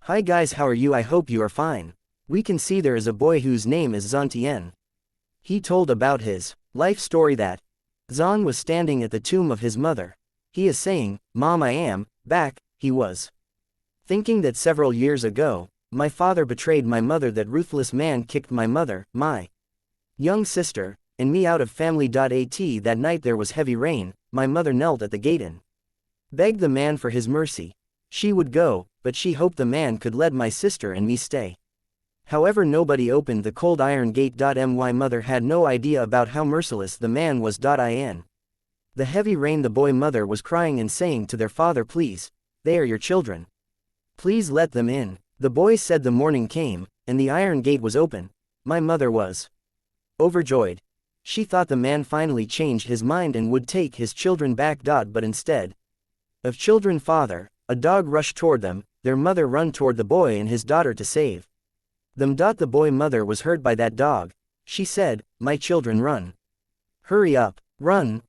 Hi guys, how are you? I hope you are fine. We can see there is a boy whose name is Zan Tien. He told about his life story that Zan was standing at the tomb of his mother. He is saying, "Mom, I am back." He was thinking that several years ago, my father betrayed my mother, that ruthless man kicked my mother, my young sister, and me out of family. That night there was heavy rain. My mother knelt at the gate and begged the man for his mercy. She would go, but she hoped the man could let my sister and me stay. However, nobody opened the cold iron gate. My mother had no idea about how merciless the man was. In the heavy rain, the boy mother was crying and saying to their father, "Please, they are your children. Please let them in." The boy said the morning came, and the iron gate was open. My mother was overjoyed. She thought the man finally changed his mind and would take his children back. But instead of children father, a dog rushed toward them. Their mother run toward the boy and his daughter to save them. The boy mother was hurt by that dog. She said, "My children, run. Hurry up, run."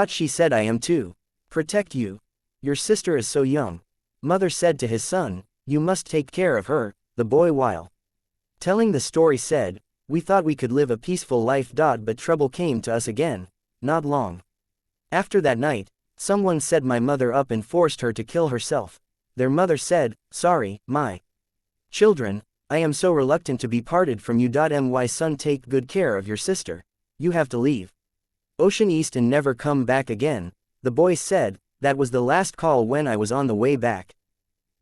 She said, "I am to protect you. Your sister is so young." Mother said to his son, "You must take care of her." The boy, while telling the story, said, "We thought we could live a peaceful life. But trouble came to us again, not long after that night. Someone set my mother up and forced her to kill herself." Their mother said, "Sorry, my children, I am so reluctant to be parted from you. My son, take good care of your sister. You have to leave Ocean East and never come back again." The boy said, "That was the last call when I was on the way back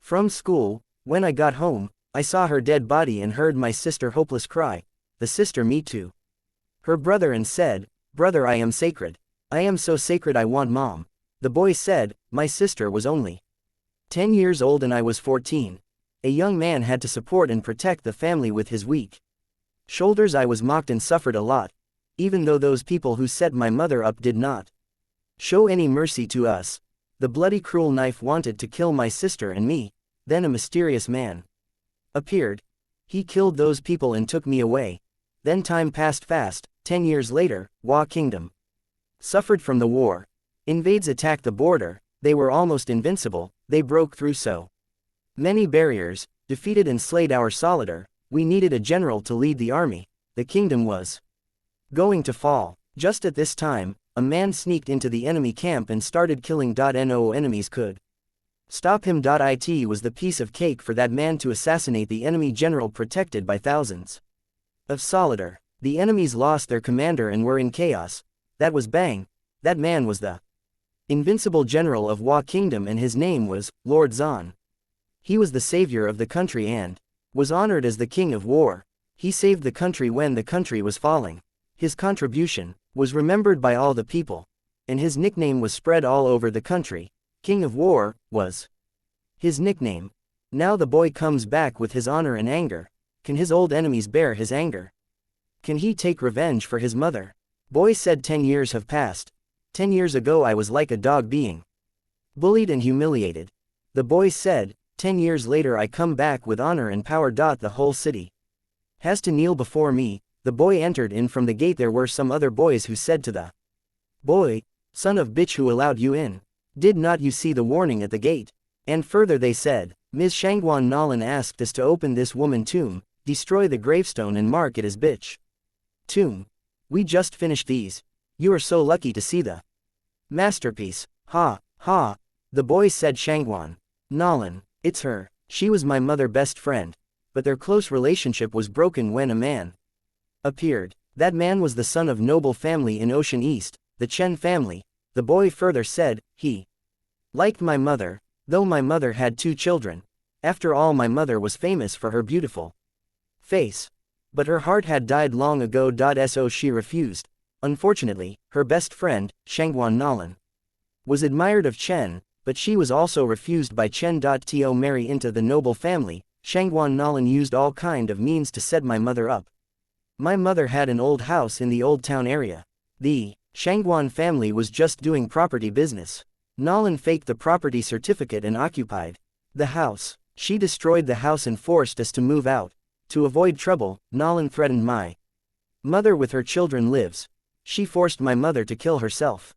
from school. When I got home, I saw her dead body and heard my sister hopeless cry. The sister me to her brother and said, 'Brother, I am sacred. I am so sacred, I want mom.' The boy said, 'My sister was only 10 years old and I was 14. A young man had to support and protect the family with his weak shoulders. I was mocked and suffered a lot, even though those people who set my mother up did not show any mercy to us. The bloody cruel knife wanted to kill my sister and me. Then a mysterious man appeared. He killed those people and took me away. Then time passed fast. 10 years later, Wa Kingdom suffered from the war. Invades attacked the border. They were almost invincible. They broke through so many barriers, defeated and slayed our soldier. We needed a general to lead the army. The kingdom was going to fall. Just at this time, a man sneaked into the enemy camp and started killing. No enemies could stop him. It was the piece of cake for that man to assassinate the enemy general protected by thousands of soldier. The enemies lost their commander and were in chaos. That was Bang. That man was the invincible general of Wa Kingdom, and his name was Lord Zan. He was the savior of the country and was honored as the king of war. He saved the country when the country was falling. His contribution was remembered by all the people, and his nickname was spread all over the country. King of War was his nickname. Now the boy comes back with his honor and anger. Can his old enemies bear his anger? Can he take revenge for his mother? Boy said, 10 years have passed. 10 years ago I was like a dog being bullied and humiliated. The boy said, 10 years later I come back with honor and power. The whole city has to kneel before me. The boy entered in from the gate. There were some other boys who said to the boy, "Son of bitch, who allowed you in? Did not you see the warning at the gate?" And further they said, "Ms. Shangguan Nalan asked us to open this woman tomb, destroy the gravestone and mark it as bitch tomb. We just finished these. You are so lucky to see the masterpiece." Ha, ha. The boy said, "Shangguan Nalan, it's her. She was my mother best friend." But their close relationship was broken when a man appeared. That man was the son of noble family in Ocean East, the Chen family. The boy further said, "He liked my mother, though my mother had 2 children. After all, my mother was famous for her beautiful face. But her heart had died long ago. So she refused. Unfortunately, her best friend, Shangguan Nalan, was admired of Chen, but she was also refused by Chen. To marry into the noble family, Shangguan Nalan used all kind of means to set my mother up. My mother had an old house in the old town area. The Shangguan family was just doing property business. Nalan faked the property certificate and occupied the house. She destroyed the house and forced us to move out. To avoid trouble, Nalan threatened my mother with her children lives. She forced my mother to kill herself.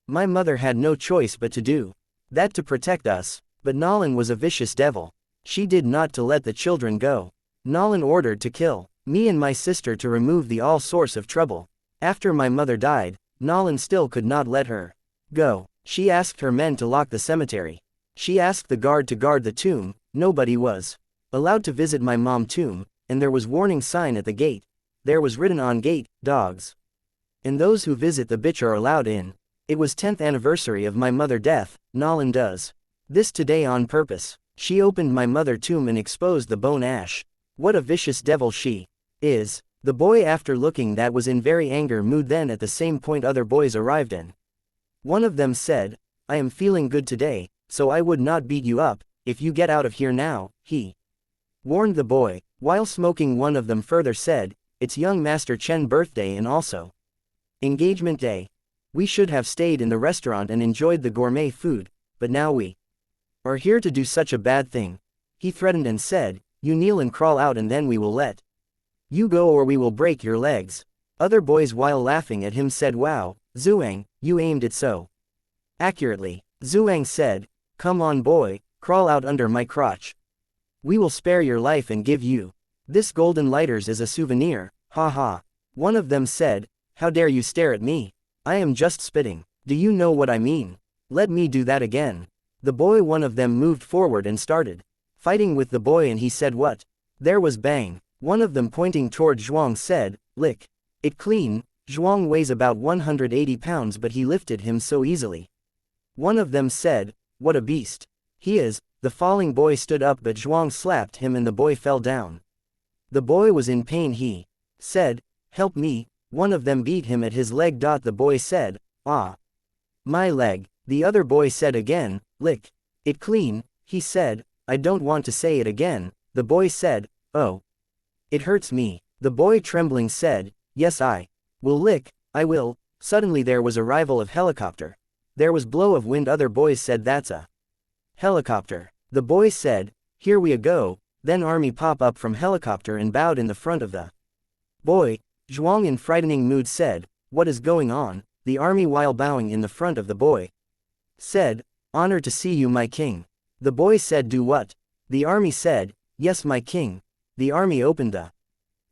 My mother had no choice but to do that to protect us. But Nalan was a vicious devil. She did not to let the children go. Nolan ordered to kill me and my sister to remove the all source of trouble. After my mother died, Nolan still could not let her go. She asked her men to lock the cemetery. She asked the guard to guard the tomb. Nobody was allowed to visit my mom's tomb, and there was warning sign at the gate. There was written on gate, dogs. And those who visit the bitch are allowed in. It was 10th anniversary of my mother death. Nolan does this today on purpose. She opened my mother tomb and exposed the bone ash. What a vicious devil she is. The boy after looking that was in very anger mood. Then at the same point other boys arrived in. One of them said, I am feeling good today, so I would not beat you up, if you get out of here now, he warned the boy. While smoking one of them further said, it's young Master Chen birthday and also engagement day. We should have stayed in the restaurant and enjoyed the gourmet food, but now we are here to do such a bad thing. He threatened and said, you kneel and crawl out and then we will let you go or we will break your legs. Other boys while laughing at him said, wow, Zhuang, you aimed it so accurately. Zhuang said, come on boy, crawl out under my crotch. We will spare your life and give you this golden lighters as a souvenir, ha ha. One of them said, how dare you stare at me? I am just spitting. Do you know what I mean? Let me do that again. The boy one of them moved forward and started fighting with the boy and he said what? There was bang. One of them pointing toward Zhuang said, lick it clean. Zhuang weighs about 180 pounds but he lifted him so easily. One of them said, what a beast he is. The falling boy stood up but Zhuang slapped him and the boy fell down. The boy was in pain. He said, help me. One of them beat him at his leg. The boy said, ah, my leg. The other boy said again, lick it clean. He said, I don't want to say it again. The boy said, oh, it hurts me. The boy trembling said, yes I will lick, I will. Suddenly there was arrival of helicopter. There was blow of wind. Other boys said that's a helicopter. The boy said, here we go. Then army pop up from helicopter and bowed in the front of the boy. Zhuang in frightening mood said, what is going on? The army while bowing in the front of the boy said, honor to see you my king. The boy said do what? The army said, yes my king. The army opened the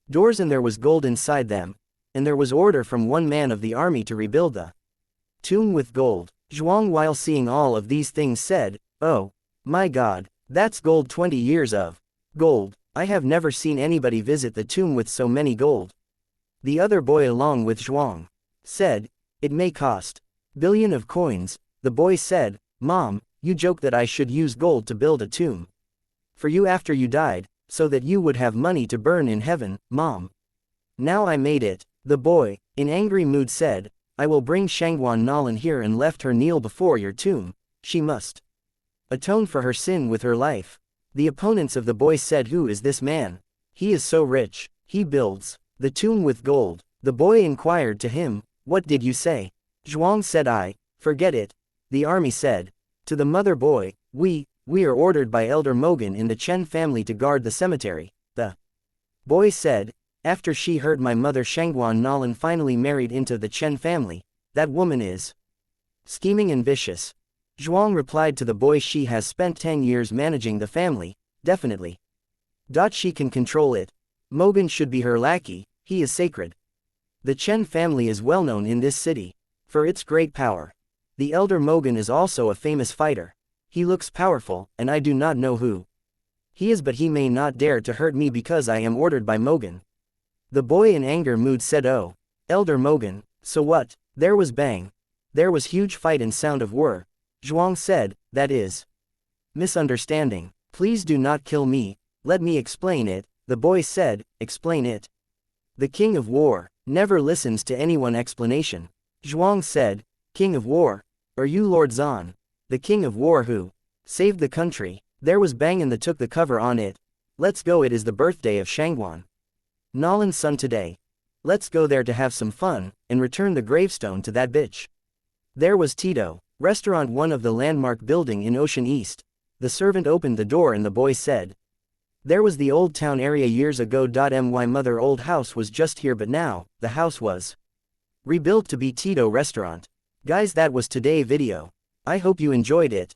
doors and there was gold inside them. And there was order from one man of the army to rebuild the tomb with gold. Zhuang while seeing all of these things said, oh, my god, that's gold 20 years of gold. I have never seen anybody visit the tomb with so many gold. The other boy along with Zhuang said, it may cost billion of coins. The boy said, Mom, you joke that I should use gold to build a tomb for you after you died, so that you would have money to burn in heaven, Mom. Now I made it. The boy, in angry mood said, I will bring Shangguan Nolan here and left her kneel before your tomb. She must atone for her sin with her life. The opponents of the boy said, who is this man? He is so rich. He builds the tomb with gold. The boy inquired to him, what did you say? Zhuang said, I forget it. The army said to the mother boy, we are ordered by Elder Mogan in the Chen family to guard the cemetery. The boy said, after she heard my mother Shangguan Nolan finally married into the Chen family, that woman is scheming and vicious. Zhuang replied to the boy, she has spent 10 years managing the family, definitely. She can control it. Mogan should be her lackey, he is sacred. The Chen family is well known in this city for its great power. The elder Mogan is also a famous fighter. He looks powerful, and I do not know who he is, but he may not dare to hurt me because I am ordered by Mogan. The boy in anger mood said, oh, Elder Mogan, so what? There was bang. There was huge fight and sound of whir. Zhuang said, that is misunderstanding. Please do not kill me, let me explain it. The boy said, explain it. The King of War never listens to anyone explanation. Zhuang said, King of War? Are you Lord Zan? The King of War who saved the country? There was bang and the took the cover on it. Let's go, it is the birthday of Shangguan Nolan's son today. Let's go there to have some fun, and return the gravestone to that bitch. There was Tito Restaurant, one of the landmark building in Ocean East. The servant opened the door and the boy said, there was the old town area years ago. My mother old house was just here, but now, the house was rebuilt to be Tito Restaurant. Guys, that was today video. I hope you enjoyed it.